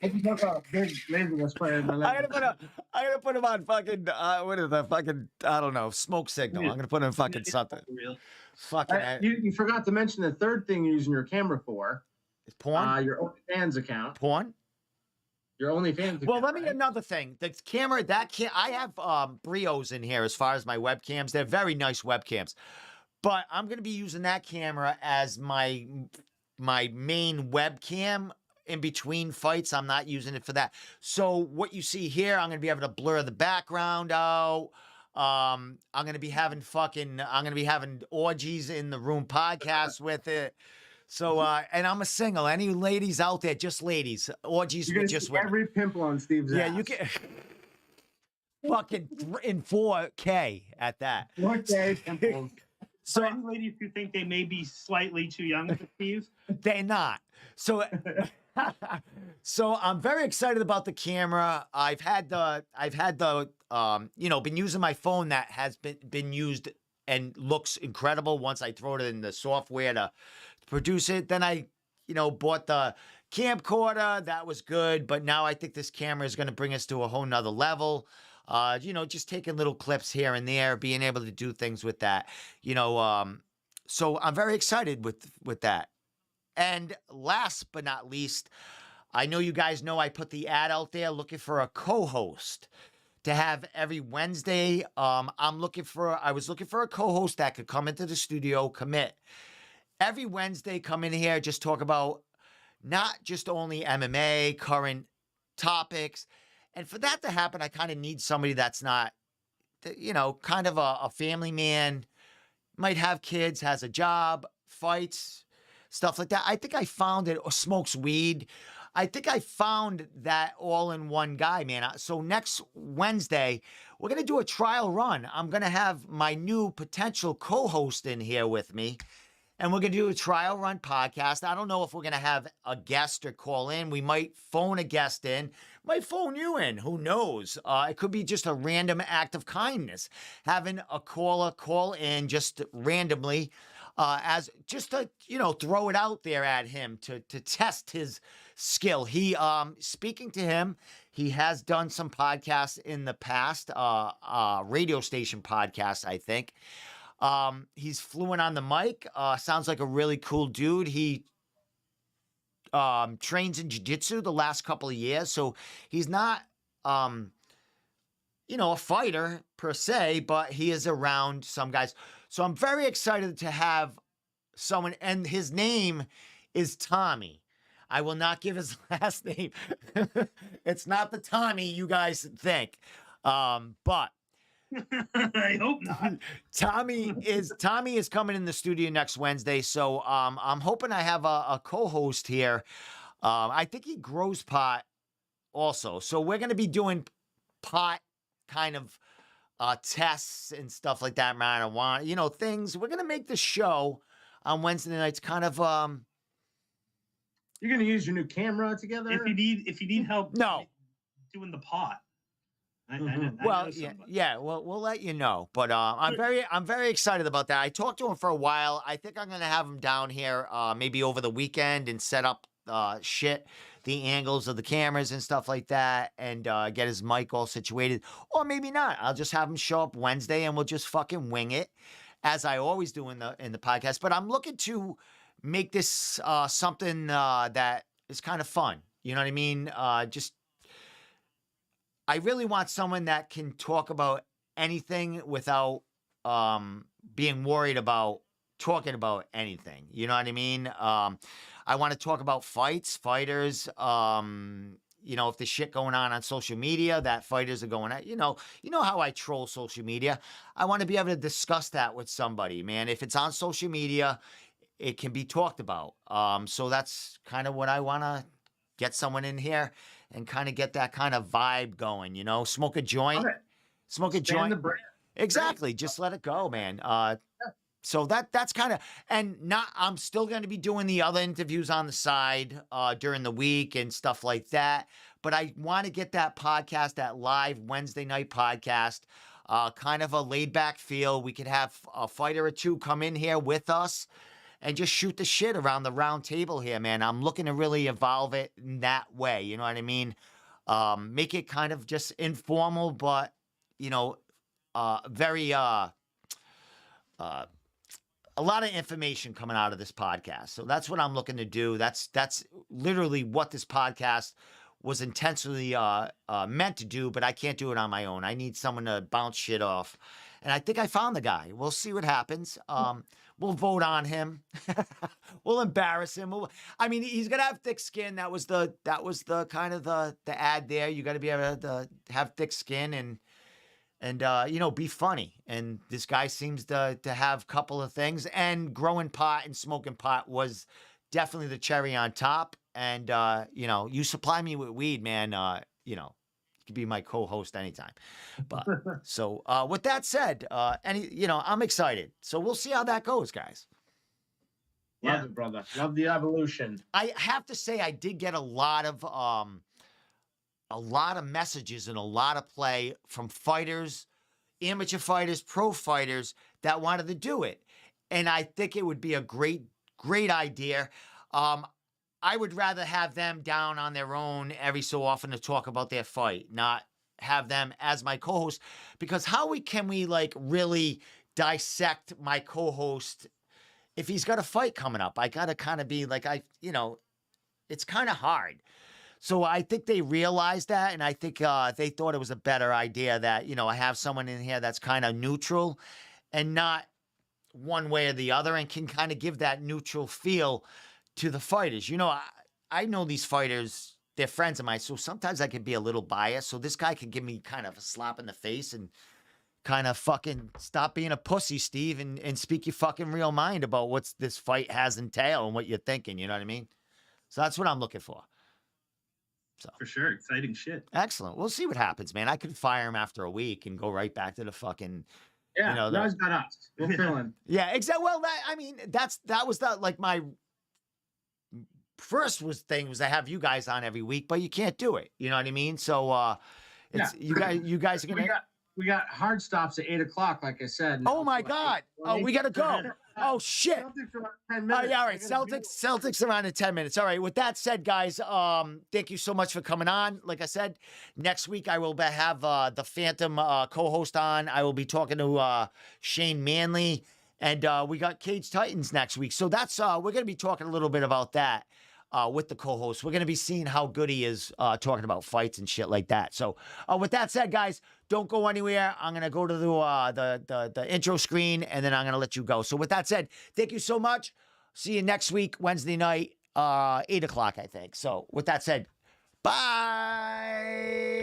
can talk about big Laserdisc player in my I'm gonna put them on fucking. What is the fucking? I don't know. Smoke signal. I'm gonna put them in fucking something. Real. Fucking. You forgot to mention the third thing you're using your camera for. Porn. Your OnlyFans account. Porn. Your OnlyFans account. Well, let me right? another thing. The camera I have Brios in here as far as my webcams. They're very nice webcams, but I'm gonna be using that camera as my main webcam in between fights. I'm not using it for that. So what you see here, I'm gonna be able to blur the background out. I'm gonna be having orgies in the room podcast with it. So, and I'm a single. Any ladies out there, just ladies, orgies You're with gonna just see women. every pimple on Steve's Yeah, ass. you can fucking in 4K at that. Okay, pimples. So, So any ladies who think they may be slightly too young for Steve, they're not. So, so I'm very excited about the camera. I've had been using my phone that has been used and looks incredible once I throw it in the software to produce it. Then I, bought the camcorder. That was good. But now I think this camera is going to bring us to a whole nother level. Just taking little clips here and there, being able to do things with that, so I'm very excited with that. And last but not least, I know you guys know I put the ad out there looking for a co-host to have every Wednesday. I was looking for a co-host that could come into the studio, commit every Wednesday, come in here, just talk about not just only MMA, current topics, And for that to happen, I kind of need somebody that's not, kind of a family man, might have kids, has a job, fights, stuff like that. I think I found it, or smokes weed. I think I found that all in one guy, man. So next Wednesday, we're going to do a trial run. I'm going to have my new potential co-host in here with me. And we're going to do a trial run podcast. I don't know if we're going to have a guest or call in. We might phone a guest in, might phone you in. Who knows? It could be just a random act of kindness, having a caller call in just randomly, as just to, throw it out there at him to test his skill. Speaking to him, he has done some podcasts in the past, radio station podcasts, I think. He's fluent on the mic. Sounds like a really cool dude. He trains in jiu-jitsu the last couple of years, so he's not a fighter per se, but he is around some guys. So I'm very excited to have someone, and his name is Tommy. I will not give his last name. It's not the Tommy you guys think. But I hope not. Tommy is coming in the studio next Wednesday, so I'm hoping I have a co-host here. I think he grows pot also, so we're going to be doing pot kind of tests and stuff like that, marijuana, things. We're going to make the show on Wednesday nights kind of You're gonna use your new camera together. If you need help, No. doing the pot. I Well, know yeah. Well, we'll let you know. But I'm very excited about that. I talked to him for a while. I think I'm gonna have him down here, maybe over the weekend, and set up the angles of the cameras and stuff like that, and get his mic all situated. Or maybe not. I'll just have him show up Wednesday, and we'll just fucking wing it, as I always do in the podcast. But I'm looking to make this something that is kind of fun. You know what I mean? I really want someone that can talk about anything without being worried about talking about anything. You know what I mean? I want to talk about fights, fighters, if there's shit going on social media that fighters are going at, you know how I troll social media. I want to be able to discuss that with somebody, man. If it's on social media, it can be talked about. So that's kind of what I want to get someone in here and kind of get that kind of vibe going, smoke a joint, Expand the brand. Exactly. Great. Just let it go, man. So that's kind of, I'm still going to be doing the other interviews on the side, during the week and stuff like that. But I want to get that podcast, that live Wednesday night podcast, kind of a laid back feel. We could have a fighter or two come in here with us and just shoot the shit around the round table here, man. I'm looking to really evolve it in that way. You know what I mean? Make it kind of just informal, but, very, a lot of information coming out of this podcast. So that's what I'm looking to do. That's literally what this podcast was intentionally meant to do, but I can't do it on my own. I need someone to bounce shit off. And I think I found the guy. We'll see what happens. We'll vote on him. We'll embarrass him. He's gonna have thick skin. That was the kind of the ad there. You got to be able to have thick skin and be funny. And this guy seems to have a couple of things. And growing pot and smoking pot was definitely the cherry on top. And you supply me with weed, man. You could be my co-host anytime. But so with that said, I'm excited. So we'll see how that goes, guys. Love it, brother. Love the evolution. I have to say I did get a lot of messages and a lot of play from fighters, amateur fighters, pro fighters that wanted to do it. And I think it would be a great idea. I would rather have them down on their own every so often to talk about their fight, not have them as my co-host, because can we really dissect my co-host if he's got a fight coming up? I got to kind of be it's kind of hard. So I think they realized that, and I think they thought it was a better idea that, I have someone in here that's kind of neutral and not one way or the other, and can kind of give that neutral feel to the fighters. I know these fighters they're friends of mine, so sometimes I can be a little biased. So this guy can give me kind of a slap in the face and kind of fucking stop being a pussy, Steve, and speak your fucking real mind about what's this fight has entail and what you're thinking. You know what I mean? So that's what I'm looking for. So For sure. Exciting shit. excellent. We'll see what happens, man. I could fire him after a week and go right back to the fucking. Yeah, You know, now he's got us. We'll fill in. Yeah, exactly. Well, that was like my first thing was to have you guys on every week, but you can't do it. You know what I mean? So it's you guys are gonna. We got hard stops at 8:00, like I said. Oh my God! Oh, we gotta go. Oh shit! Celtics around 10 Oh, minutes. yeah, all right. Celtics around in 10 minutes. All right. With that said, guys, thank you so much for coming on. Like I said, next week I will have the Phantom co-host on. I will be talking to Shane Manley, and we got Cage Titans next week. So that's we're gonna be talking a little bit about that. With the co-host, we're gonna be seeing how good he is talking about fights and shit like that. So, with that said, guys, don't go anywhere. I'm gonna go to the intro screen, and then I'm gonna let you go. So, with that said, thank you so much. See you next week, Wednesday night, 8:00, I think. So, with that said, bye.